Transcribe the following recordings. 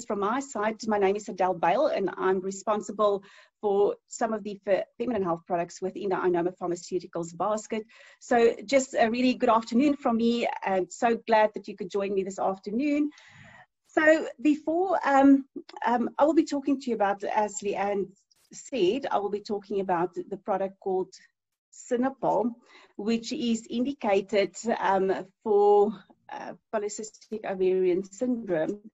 from my side, my name is Adel, and I'm responsible for some of the feminine health products within the Inoma Pharmaceuticals basket. So just a really good afternoon from me, and so glad that you could join me this afternoon. So before I will be talking to you about, as Leanne said, I will be talking about the product called Sinopol, which is indicated for polycystic ovarian syndrome.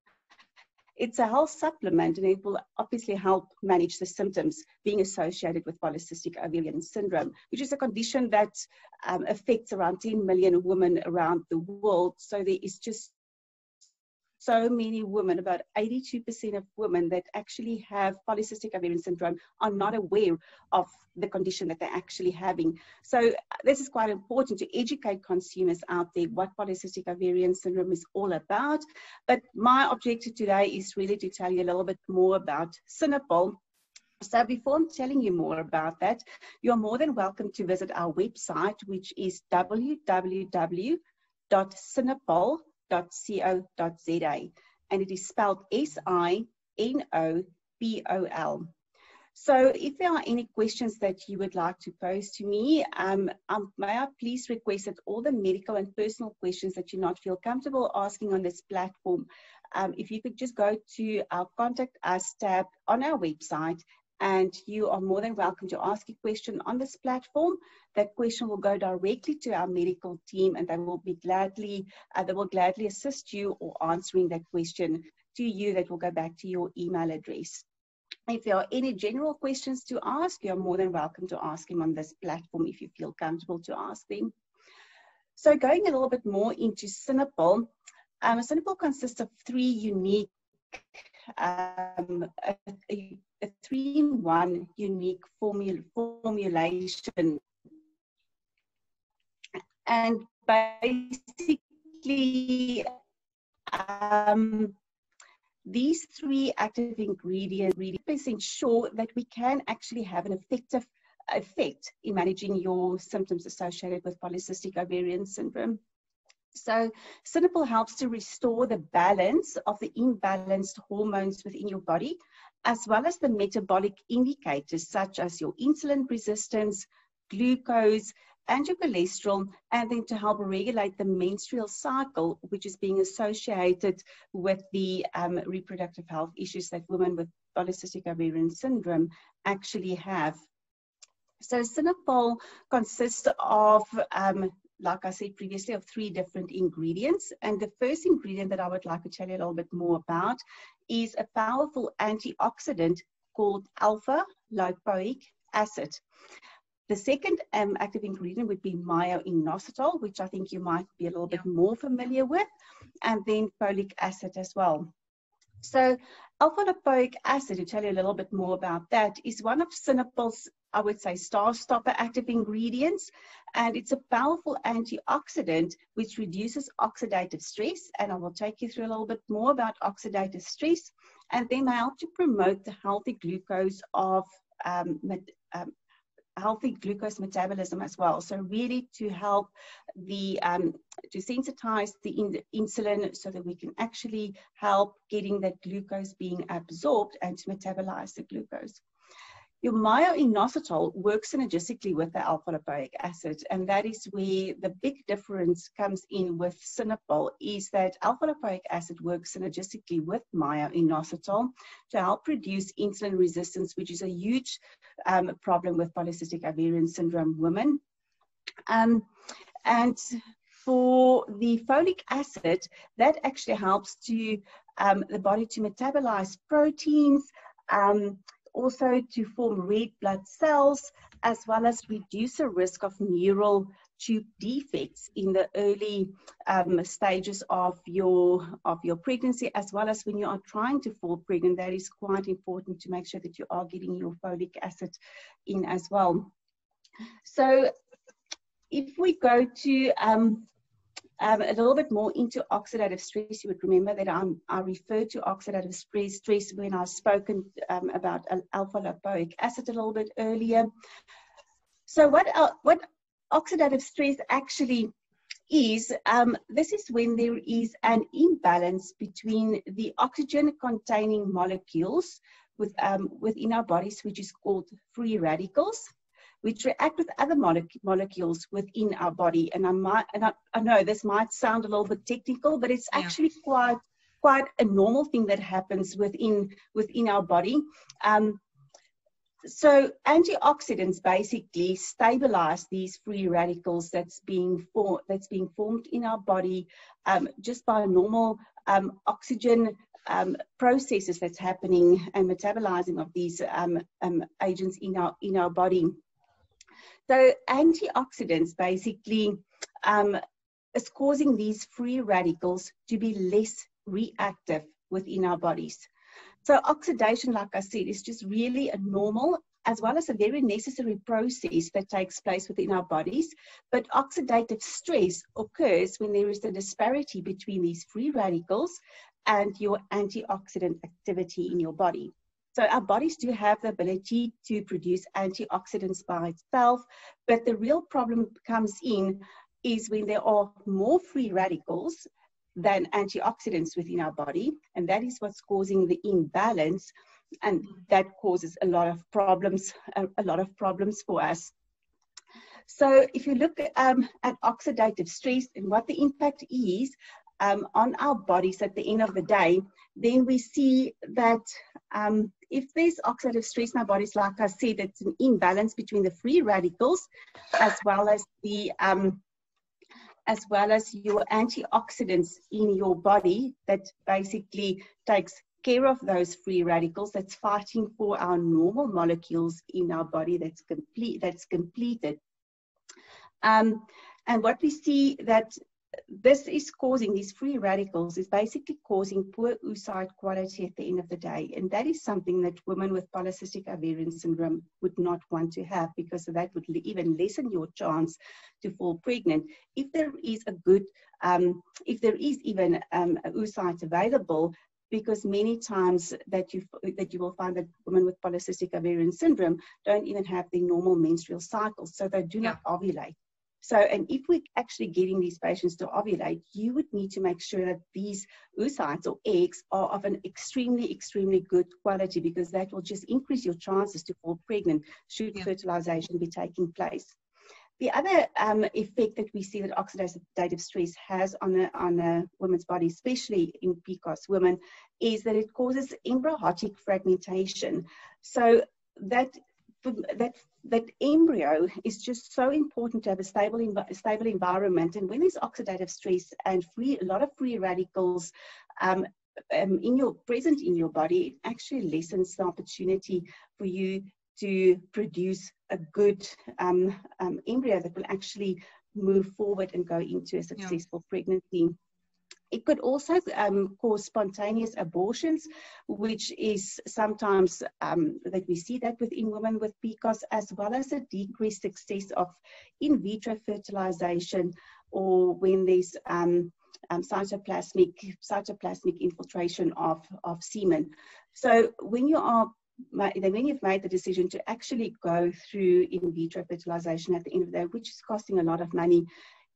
It's a health supplement, and it will obviously help manage the symptoms being associated with polycystic ovarian syndrome, which is a condition that affects around 10 million women around the world. So there is just so many women, about 82% of women that actually have polycystic ovarian syndrome are not aware of the condition that they're actually having. So this is quite important to educate consumers out there what polycystic ovarian syndrome is all about. But my objective today is really to tell you a little bit more about Sinopol. So before I'm telling you more about that, you're more than welcome to visit our website, which is www.sinopol.co.za, and it is spelled S-I-N-O-P-O-L. So if there are any questions that you would like to pose to me, may I please request that all the medical and personal questions that you not feel comfortable asking on this platform, if you could just go to our Contact Us tab on our website, and you are more than welcome to ask a question on this platform. That question will go directly to our medical team, and they will gladly assist you or answering that question to you. That will go back to your email address. If there are any general questions to ask, you're more than welcome to ask them on this platform if you feel comfortable to ask them. So going a little bit more into Sinopol, Sinopol consists of three unique a 3-in-1 unique formulation, and basically these three active ingredients really ensure that we can actually have an effective effect in managing your symptoms associated with polycystic ovarian syndrome. So Sinopol helps to restore the balance of the imbalanced hormones within your body, as well as the metabolic indicators such as your insulin resistance, glucose, and your cholesterol, and then to help regulate the menstrual cycle, which is being associated with the reproductive health issues that women with polycystic ovarian syndrome actually have. So Sinopol consists of like I said previously, of 3 different ingredients. And the first ingredient that I would like to tell you a little bit more about is a powerful antioxidant called alpha-lipoic acid. The second active ingredient would be myo-inositol, which I think you might be a little bit more familiar with, and then folic acid as well. So alpha-lipoic acid, to tell you a little bit more about that, is one of Sinopol's, I would say, star stopper active ingredients, and it's a powerful antioxidant which reduces oxidative stress, and I will take you through a little bit more about oxidative stress, and then help to promote the healthy glucose metabolism as well. So really to help the to sensitize the insulin so that we can actually help getting that glucose being absorbed and to metabolize the glucose. Your myo-inositol works synergistically with the alpha-lipoic acid, and that is where the big difference comes in with Sinopol, is that alpha-lipoic acid works synergistically with myo-inositol to help reduce insulin resistance, which is a huge problem with polycystic ovarian syndrome women. And for the folic acid, that actually helps to the body to metabolize proteins, also to form red blood cells, as well as reduce the risk of neural tube defects in the early stages of your pregnancy, as well as when you are trying to fall pregnant. That is quite important to make sure that you are getting your folic acid in as well. So if we go to a little bit more into oxidative stress, you would remember that I referred to oxidative stress when I've spoken about alpha-lipoic acid a little bit earlier. So what oxidative stress actually is this is when there is an imbalance between the oxygen-containing molecules within our bodies, which is called free radicals, which react with other molecules within our body. And I know this might sound a little bit technical, but it's actually quite a normal thing that happens within our body. So antioxidants basically stabilize these free radicals that's being formed in our body just by normal oxygen processes that's happening and metabolizing of these agents in our body. So antioxidants basically is causing these free radicals to be less reactive within our bodies. So oxidation, like I said, is just really a normal as well as a very necessary process that takes place within our bodies. But oxidative stress occurs when there is a disparity between these free radicals and your antioxidant activity in your body. So our bodies do have the ability to produce antioxidants by itself, but the real problem comes in is when there are more free radicals than antioxidants within our body, and that is what's causing the imbalance, and that causes a lot of problems for us. So if you look at oxidative stress and what the impact is on our bodies at the end of the day, then we see that if there's oxidative stress in our bodies, like I said, it's an imbalance between the free radicals as well as your antioxidants in your body that basically takes care of those free radicals, that's fighting for our normal molecules in our body that's completed. And what we see that this is causing, these free radicals is basically causing poor oocyte quality at the end of the day. And that is something that women with polycystic ovarian syndrome would not want to have, because that would even lessen your chance to fall pregnant. If there is even oocyte available, because many times that you will find that women with polycystic ovarian syndrome don't even have the normal menstrual cycles, so they do not ovulate. So, and if we're actually getting these patients to ovulate, you would need to make sure that these oocytes or eggs are of an extremely, extremely good quality, because that will just increase your chances to fall pregnant should fertilization be taking place. The other effect that we see that oxidative stress has on a woman's body, especially in PCOS women, is that it causes embryotic fragmentation. So that embryo is just so important to have a stable environment. And when there's oxidative stress and a lot of free radicals present in your body, it actually lessens the opportunity for you to produce a good embryo that will actually move forward and go into a successful pregnancy. It could also cause spontaneous abortions, which is sometimes that we see that within women with PCOS, as well as a decreased success of in vitro fertilization, or when there's cytoplasmic infiltration of semen. So when you've made the decision to actually go through in vitro fertilization at the end of the day, which is costing a lot of money,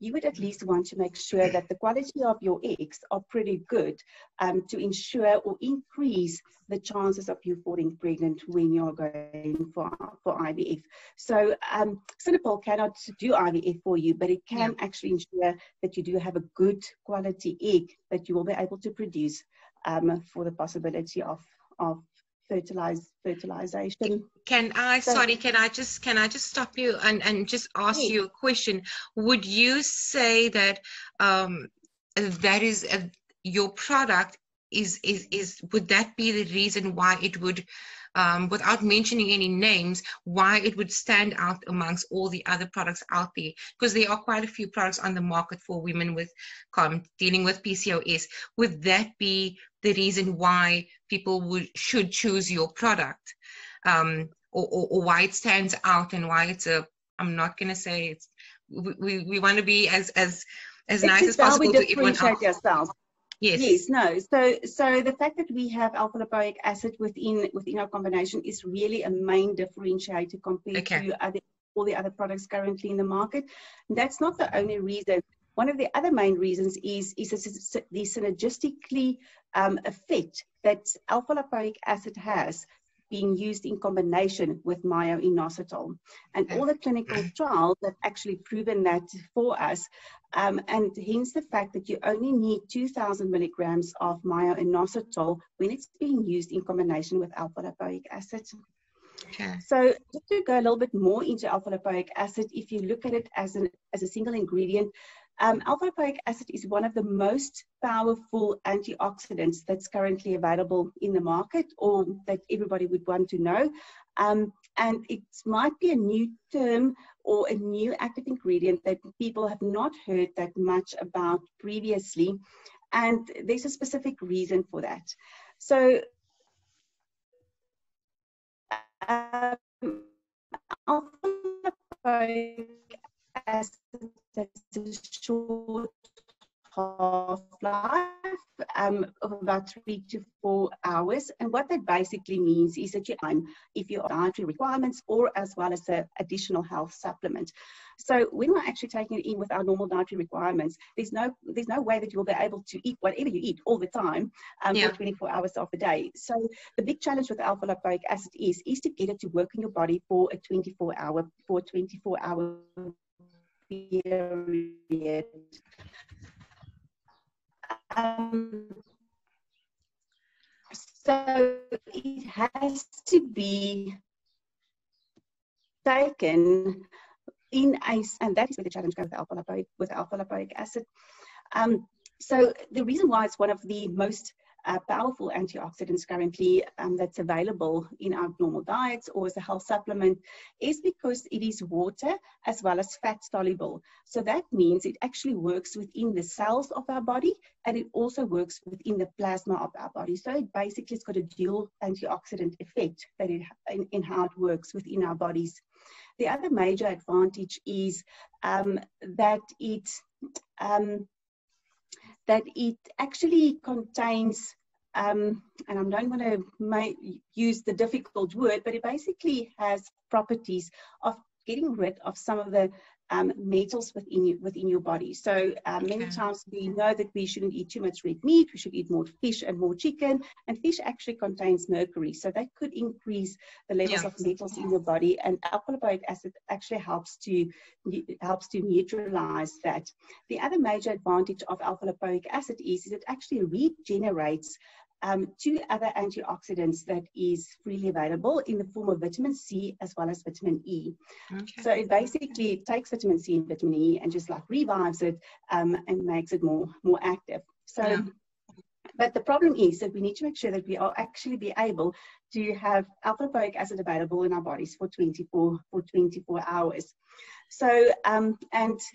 you would at least want to make sure that the quality of your eggs are pretty good to ensure or increase the chances of you falling pregnant when you're going for IVF. So Sinopol cannot do IVF for you, but it can actually ensure that you do have a good quality egg that you will be able to produce for the possibility of fertilization. Can I just stop you and just ask you a question? Would you say that that is your product is would that be the reason why it would, without mentioning any names, why it would stand out amongst all the other products out there? Because there are quite a few products on the market for women with dealing with PCOS. Would that be the reason why people should choose your product, or why it stands out, and why it's I'm not going to say it's, we want to be as nice as possible to everyone else. Yourself. Yes, no. So the fact that we have alpha lipoic acid within our combination is really a main differentiator compared to all the other products currently in the market. That's not the only reason One of the other main reasons is the synergistically effect that alpha-lipoic acid has being used in combination with myo-inositol. And all the clinical trials have actually proven that for us, and hence the fact that you only need 2,000 milligrams of myo-inositol when it's being used in combination with alpha-lipoic acid. Okay. So just to go a little bit more into alpha-lipoic acid, if you look at it as a single ingredient, alpha-lipoic acid is one of the most powerful antioxidants that's currently available in the market, or that everybody would want to know. And it might be a new term or a new active ingredient that people have not heard that much about previously. And there's a specific reason for that. So alpha-lipoic acid has a short half-life of about 3 to 4 hours. And what that basically means is that if you have dietary requirements or as well as an additional health supplement. So when we're actually taking it in with our normal dietary requirements, there's no way that you'll be able to eat whatever you eat all the time for 24 hours of the day. So the big challenge with alpha-lipoic acid is to get it to work in your body for a 24-hour period. So it has to be taken in and that is where the challenge goes with alpha-lipoic acid. So the reason why it's one of the most powerful antioxidants currently that's available in our normal diets or as a health supplement is because it is water as well as fat soluble. So that means it actually works within the cells of our body, and it also works within the plasma of our body. So it basically has got a dual antioxidant effect that in how it works within our bodies. The other major advantage is that it actually contains, and I don't want to use the difficult word, but it basically has properties of getting rid of some of the metals within your body. So many times we know that we shouldn't eat too much red meat, we should eat more fish and more chicken, and fish actually contains mercury, so that could increase the levels of metals in your body, and alpha-lipoic acid actually helps to neutralize that. The other major advantage of alpha-lipoic acid is it actually regenerates two other antioxidants that is freely available in the form of vitamin C as well as vitamin E. Okay. So it basically takes vitamin C and vitamin E and just like revives it and makes it more active. So, but the problem is that we need to make sure that we are actually be able to have alpha-lipoic acid available in our bodies for 24 hours. So, and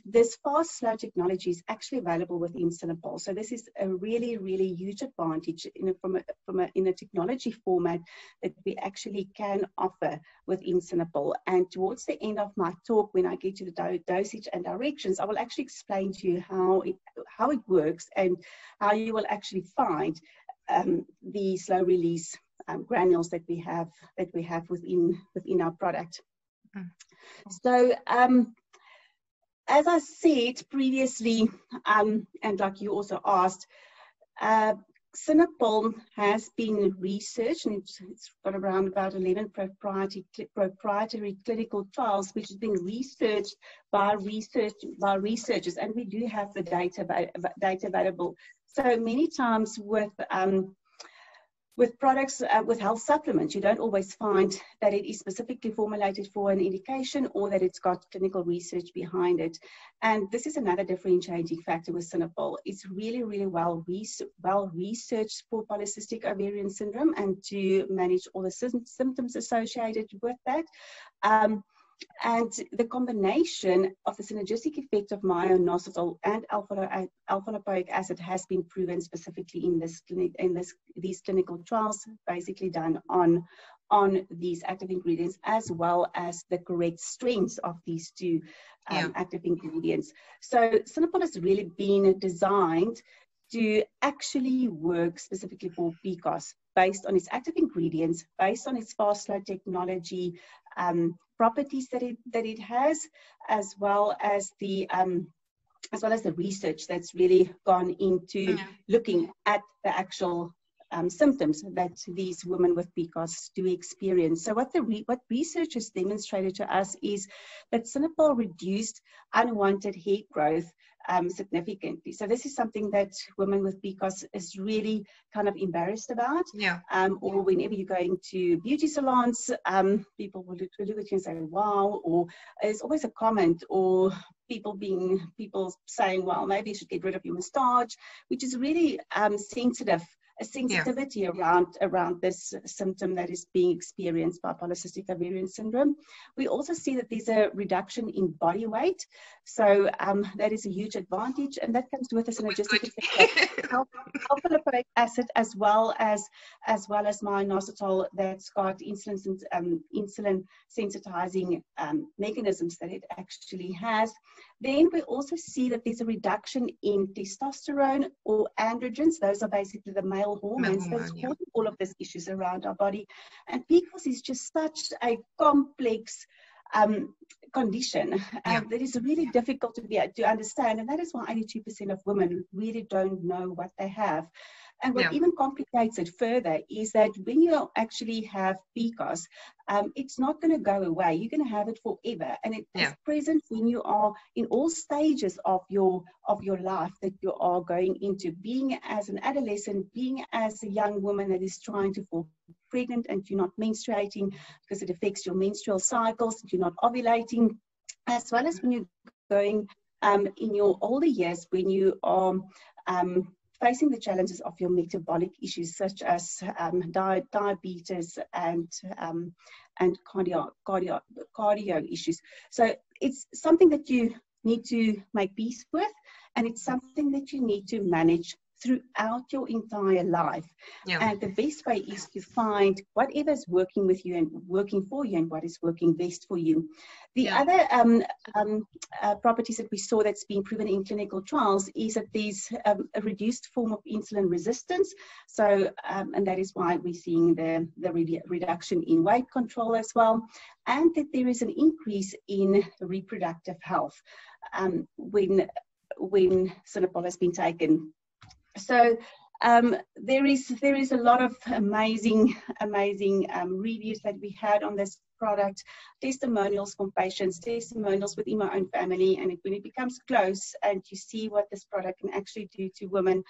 this fast slow technology is actually available within Sinopol. So this is a really, really huge advantage in a technology format that we actually can offer within Sinopol. And towards the end of my talk, when I get to the dosage and directions, I will actually explain to you how it works and how you will actually find the slow release granules that we have within our product. So as I said previously, and like you also asked, Sinopol has been researched, and it's got around about 11 proprietary clinical trials which has been researched by researchers, and we do have the data available. So many times with products, with health supplements, you don't always find that it is specifically formulated for an indication or that it's got clinical research behind it. And this is another differentiating factor with Sinopol. It's really, really well researched for polycystic ovarian syndrome and to manage all the symptoms associated with that. And the combination of the synergistic effect of myo-inositol and alpha-lipoic acid has been proven specifically in these clinical trials, basically done on these active ingredients, as well as the correct strengths of these two active ingredients. So Sinopol has really been designed to actually work specifically for PCOS, based on its active ingredients, based on its fast slow technology, properties that it has, as well as the as well as the research that's really gone into looking at the actual symptoms that these women with PCOS do experience. So what research has demonstrated to us is that Sinopol reduced unwanted hair growth significantly. So this is something that women with PCOS is really kind of embarrassed about. Or whenever you're going to beauty salons, people will look at you and say, wow, or there's always a comment, or people saying, well, maybe you should get rid of your moustache, which is really sensitivity around this symptom that is being experienced by polycystic ovarian syndrome. We also see that there's a reduction in body weight, so that is a huge advantage, and that comes with a synergistic effect of lipoic acid as well as minoxidil that's got insulin sensitizing mechanisms that it actually has. Then we also see that there's a reduction in testosterone or androgens. Those are basically the male hormones that's causing all of these issues around our body. And PCOS is just such a complex condition that is really difficult to understand. And that is why 82% of women really don't know what they have. And what even complicates it further is that when you actually have PCOS, it's not going to go away. You're going to have it forever, and it is present when you are in all stages of your life that you are going into. Being as an adolescent, being as a young woman that is trying to fall pregnant and you're not menstruating because it affects your menstrual cycles, you're not ovulating, as well as when you're going in your older years when you are facing the challenges of your metabolic issues such as diabetes and cardio issues. So it's something that you need to make peace with, and it's something that you need to manage throughout your entire life. And the best way is to find whatever is working with you and working for you and what is working best for you. The other properties that we saw that's been proven in clinical trials is that there's a reduced form of insulin resistance. So, and that is why we're seeing the reduction in weight control as well. And that there is an increase in reproductive health when Sinopol has been taken. So there is a lot of amazing reviews that we had on this product, testimonials from patients, testimonials within my own family, and when it becomes close and you see what this product can actually do to women,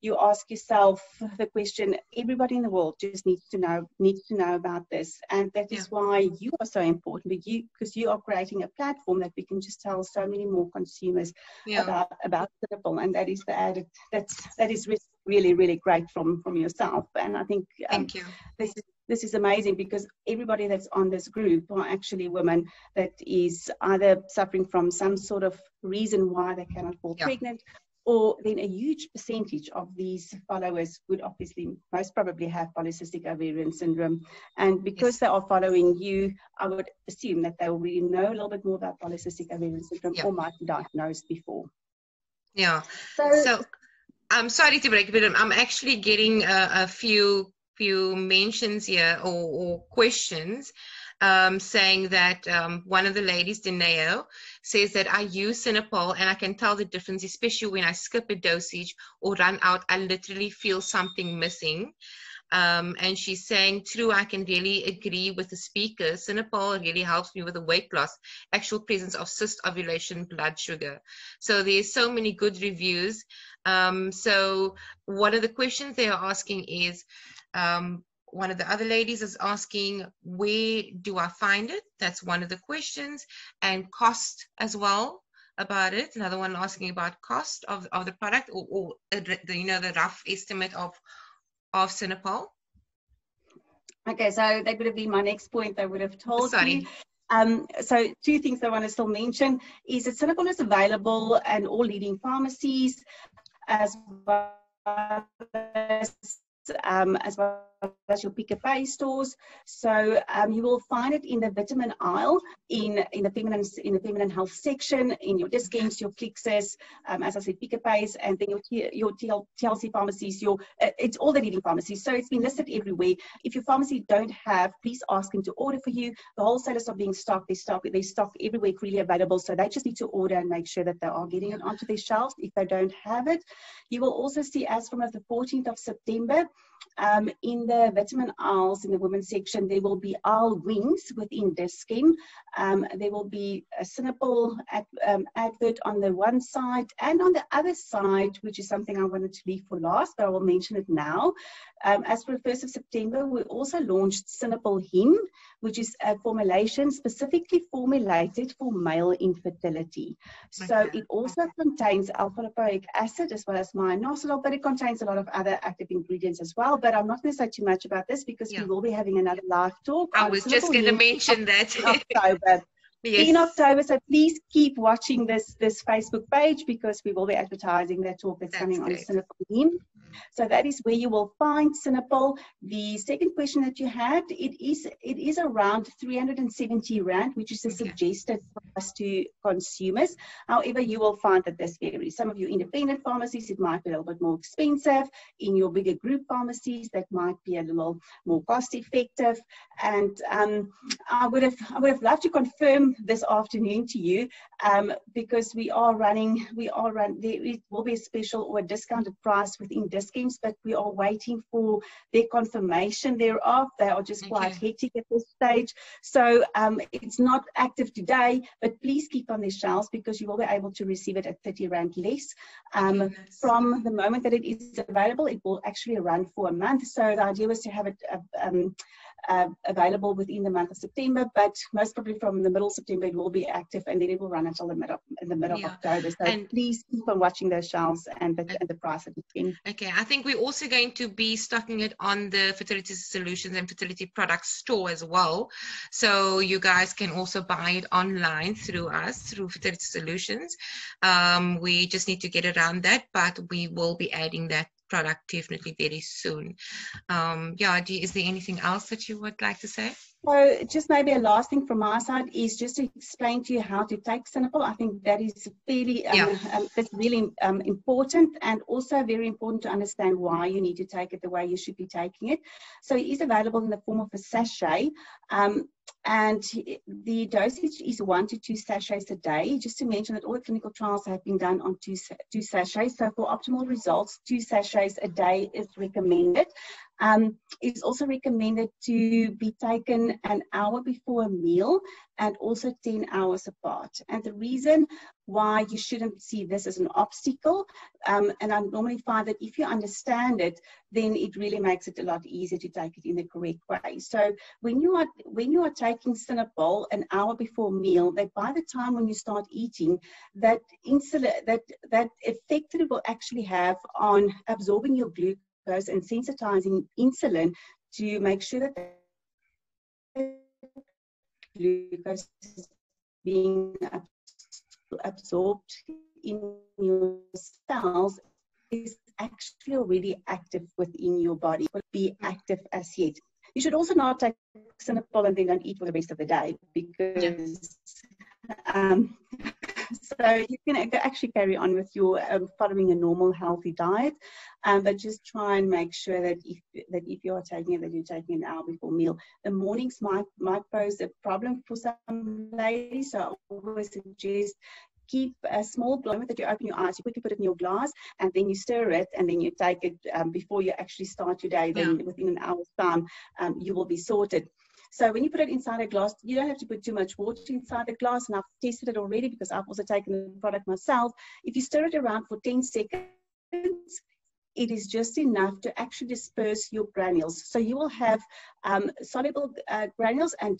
you ask yourself the question, everybody in the world just needs to know about this. And that is why you are so important, because you are creating a platform that we can just tell so many more consumers about Sinopol, and that is the added, that is really, really great from yourself. And I think thank you. This is amazing, because everybody that's on this group are actually women that is either suffering from some sort of reason why they cannot fall pregnant, or then a huge percentage of these followers would obviously most probably have polycystic ovarian syndrome. And because they are following you, I would assume that they will really know a little bit more about polycystic ovarian syndrome or might be diagnosed before. So I'm sorry to break, but I'm actually getting a few mentions here or questions saying that one of the ladies, Deneo, says that I use Sinopol and I can tell the difference, especially when I skip a dosage or run out. I literally feel something missing. And she's saying, true, I can really agree with the speaker. Sinopol really helps me with the weight loss, actual presence of cyst, ovulation, blood sugar. So there's so many good reviews. So one of the questions they are asking is, one of the other ladies is asking, where do I find it? That's one of the questions. And cost as well about it. Another one asking about cost of the product, or the rough estimate of Sinopol. Okay, so that would have been my next point. I would have told you. So two things I want to still mention is that Sinopol is available in all leading pharmacies, as well as your pick and pay stores. So you will find it in the vitamin aisle, in the feminine health section, in your discounts, your Clixes, as I said, pick and pays, and then your TLC pharmacies. It's all the leading pharmacies. So it's been listed everywhere. If your pharmacy don't have, please ask them to order for you. The wholesalers are being stocked. They stock everywhere freely available. So they just need to order and make sure that they are getting it onto their shelves if they don't have it. You will also see, as from the 14th of September, in the vitamin aisles in the women's section, there will be aisle wings within this scheme. There will be a Sinopol advert on the one side, and on the other side, which is something I wanted to leave for last, but I will mention it now. As for the 1st of September, we also launched Sinopol Him, which is a formulation specifically formulated for male infertility. So it also contains alpha-lipoic acid as well as minoxidil, but it contains a lot of other active ingredients as well. But I'm not going to say too much about this because we will be having another live talk. I was just going to mention that. In October. Yes. In October, so please keep watching this Facebook page because we will be advertising that talk that's coming on Sinopol. So that is where you will find Sinopol. The second question that you had, it is around 370 Rand, which is a suggested price to consumers. However, you will find that this varies. Some of your independent pharmacies, it might be a little bit more expensive. In your bigger group pharmacies, that might be a little more cost effective. And I would have loved to confirm this afternoon to you because there will be a special or a discounted price within this schemes, but we are waiting for their confirmation thereof. They are just quite hectic at this stage. So it's not active today, but please keep on their shelves because you will be able to receive it at 30 Rand less. From the moment that it is available, it will actually run for a month. So the idea was to have it available within the month of September, but most probably from the middle of September it will be active, and then it will run until the middle of October. So please keep on watching those shelves and the price of it. Okay, I think we're also going to be stocking it on the Fertility Solutions and Fertility Products store as well. So you guys can also buy it online through us, through Fertility Solutions. We just need to get around that, but we will be adding that product definitely very soon. Is there anything else that you would like to say? So just maybe a last thing from my side is just to explain to you how to take Sinopol. I think that is fairly, that's really important, and also very important to understand why you need to take it the way you should be taking it. So it is available in the form of a sachet. And the dosage is 1 to 2 sachets a day. Just to mention that all the clinical trials have been done on two sachets. So for optimal results, 2 sachets a day is recommended. It's also recommended to be taken an hour before a meal and also 10 hours apart. And the reason why you shouldn't see this as an obstacle, and I normally find that if you understand it, then it really makes it a lot easier to take it in the correct way. So when you are taking Sinopol an hour before meal, that by the time when you start eating, that insulin, that effect that it will actually have on absorbing your glucose and sensitizing insulin to make sure that the glucose is being absorbed in your cells is actually already active within your body, but be active as yet. You should also not take Sinopol and then don't eat for the rest of the day because so you can actually carry on with your following a normal healthy diet, but just try and make sure that if you are taking it, that you're taking an hour before meal. The mornings might pose a problem for some ladies, so I always suggest keep a small glass that you open your eyes, you quickly put it in your glass, and then you stir it, and then you take it before you actually start your day. Then within an hour's time, you will be sorted. So when you put it inside a glass, you don't have to put too much water inside the glass, and I've tested it already because I've also taken the product myself. If you stir it around for 10 seconds, it is just enough to actually disperse your granules. So you will have soluble granules and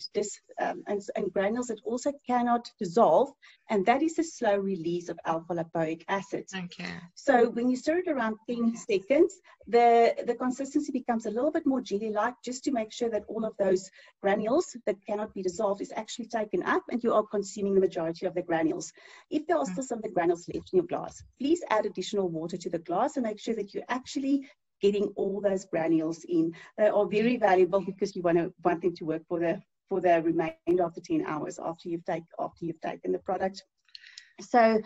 granules that also cannot dissolve, and that is the slow release of alpha-lipoic acid. Okay. So when you stir it around 10 seconds, the consistency becomes a little bit more jelly-like, just to make sure that all of those granules that cannot be dissolved is actually taken up and you are consuming the majority of the granules. If there are still some of the granules left in your glass, please add additional water to the glass and make sure that you actually getting all those granules in. They are very valuable because you want them to work for the remainder of the 10 hours after you've taken the product. So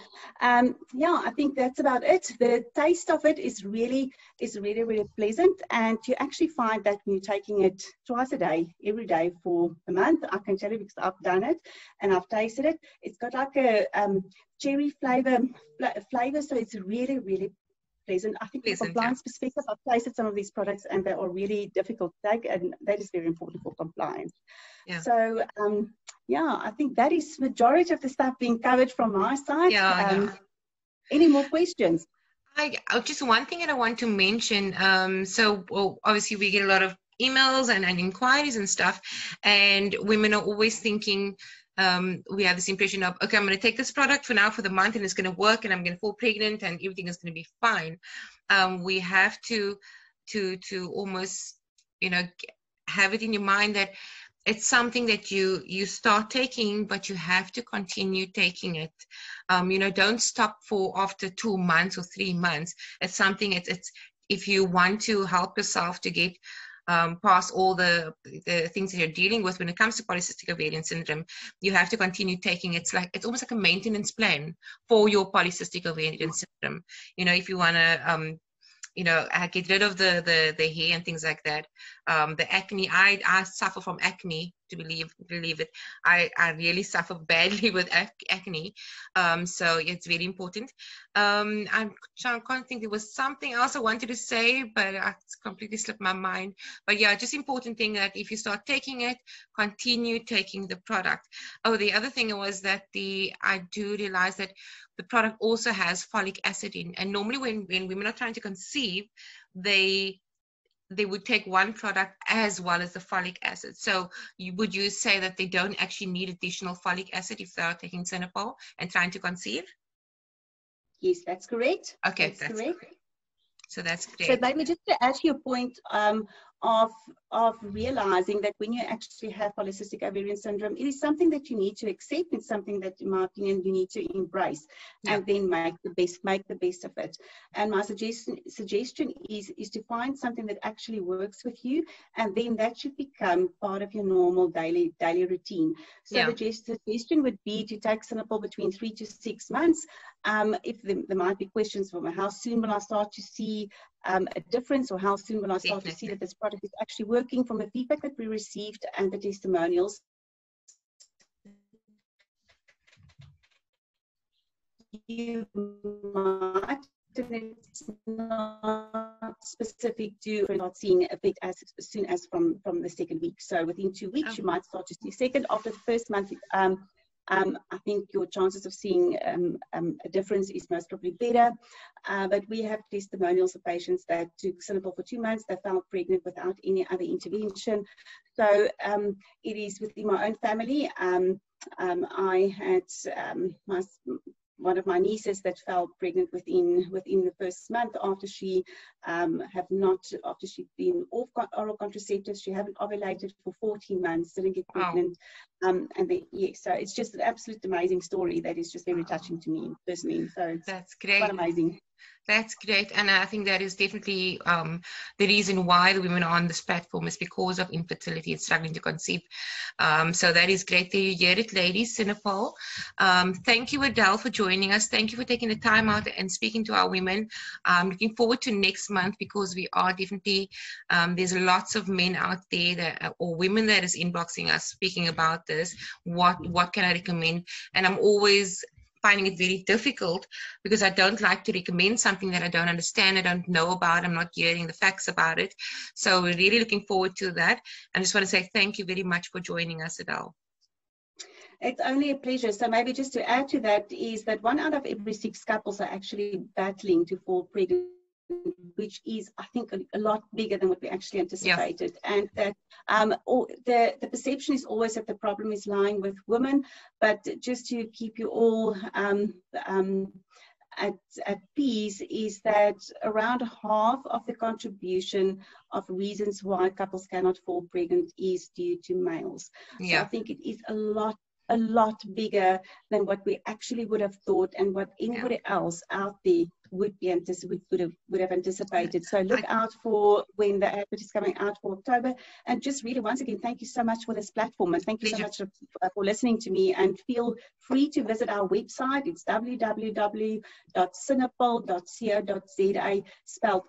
yeah, I think that's about it. The taste of it is really pleasant, and you actually find that when you're taking it twice a day, every day for a month, I can tell you because I've done it and I've tasted it. It's got like a cherry flavor, so it's really pleasant. I think from a compliance perspective, I've tasted some of these products and they are really difficult to take, and that is very important for compliance. Yeah. So yeah, I think that is majority of the stuff being covered from my side. Any more questions? Just one thing that I want to mention. So obviously we get a lot of emails and inquiries and stuff, and women are always thinking, we have this impression of, okay, I'm going to take this product for now for the month and it's going to work and I'm going to fall pregnant and everything is going to be fine. We have to almost, have it in your mind that it's something that you start taking, but you have to continue taking it. Don't stop for after 2 months or 3 months. It's something, it's if you want to help yourself to get past all the things that you're dealing with when it comes to polycystic ovarian syndrome, you have to continue taking it. It's almost like a maintenance plan for your polycystic ovarian syndrome. If you want to get rid of the hair and things like that. The acne, I suffer from acne, to believe it. I really suffer badly with acne. So it's very important. I can't think there was something else I wanted to say, but it's completely slipped my mind. But yeah, just important thing that if you start taking it, continue taking the product. Oh, the other thing was that I do realize that the product also has folic acid in, and normally when women are trying to conceive, they would take one product as well as the folic acid. So would you say that they don't actually need additional folic acid if they are taking Sinopol and trying to conceive? Yes, that's correct. Okay, that's correct. So that's great. So maybe just to add to your point of realizing that when you actually have polycystic ovarian syndrome, it is something that you need to accept. It's something that, in my opinion, you need to embrace and then make the best of it. And my suggestion is to find something that actually works with you, and then that should become part of your normal daily routine. So the suggestion would be to take Sinopol between 3 to 6 months. If there might be questions from how soon will I start to see a difference, or how soon will I start to see that this product is actually working, from the feedback that we received and the testimonials. You might, and it's not specific to not seeing effect as soon as from the second week. So within 2 weeks, you might start to see second. After the first month, I think your chances of seeing a difference is most probably better. But we have testimonials of patients that took Sinopol for 2 months. They fell pregnant without any other intervention. So it is within my own family. I had one of my nieces that fell pregnant within the first month after she'd been off oral contraceptives. She hadn't ovulated for 14 months, didn't get pregnant. And then, so it's just an absolute amazing story that is just very touching to me personally. So that's great. Quite amazing. That's great, and I think that is definitely the reason why the women are on this platform is because of infertility and struggling to conceive. So that is great that you hear it, ladies. Sinopol. Thank you, Adel, for joining us. Thank you for taking the time out and speaking to our women. Looking forward to next month, because we are definitely, there's lots of men out there or women that is inboxing us speaking about this. What can I recommend? And I'm always finding it very difficult, because I don't like to recommend something that I don't understand, I don't know about, I'm not hearing the facts about it. So we're really looking forward to that. I just want to say thank you very much for joining us, Adel. It's only a pleasure. So maybe just to add to that is that 1 out of every 6 couples are actually battling to fall pregnant, which is, I think, a lot bigger than what we actually anticipated. And that the perception is always that the problem is lying with women, but just to keep you all at peace, is that around half of the contribution of reasons why couples cannot fall pregnant is due to males. So I think it is a lot a lot bigger than what we actually would have thought and what anybody else out there would have anticipated. So look out for when the advert is coming out for October. And just really, once again, thank you so much for this platform, and thank you so much for listening to me. And feel free to visit our website. It's www.sinopol.co.za, spelled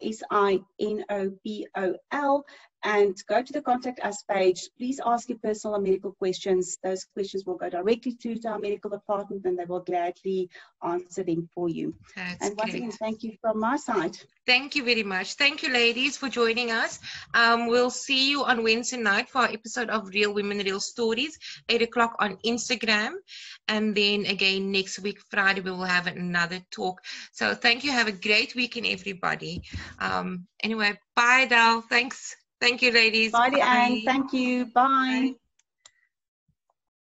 SINOPOL. And go to the Contact Us page. Please ask your personal and medical questions. Those questions will go directly to our medical department, and they will gladly answer them for you. And once again, thank you from my side. Thank you very much. Thank you, ladies, for joining us. We'll see you on Wednesday night for our episode of Real Women, Real Stories, 8 o'clock on Instagram. And then again, next week, Friday, we will have another talk. So thank you. Have a great weekend, everybody. Anyway, bye, Adel. Thanks. Thank you, ladies. Bye, Anne. Thank you. Bye.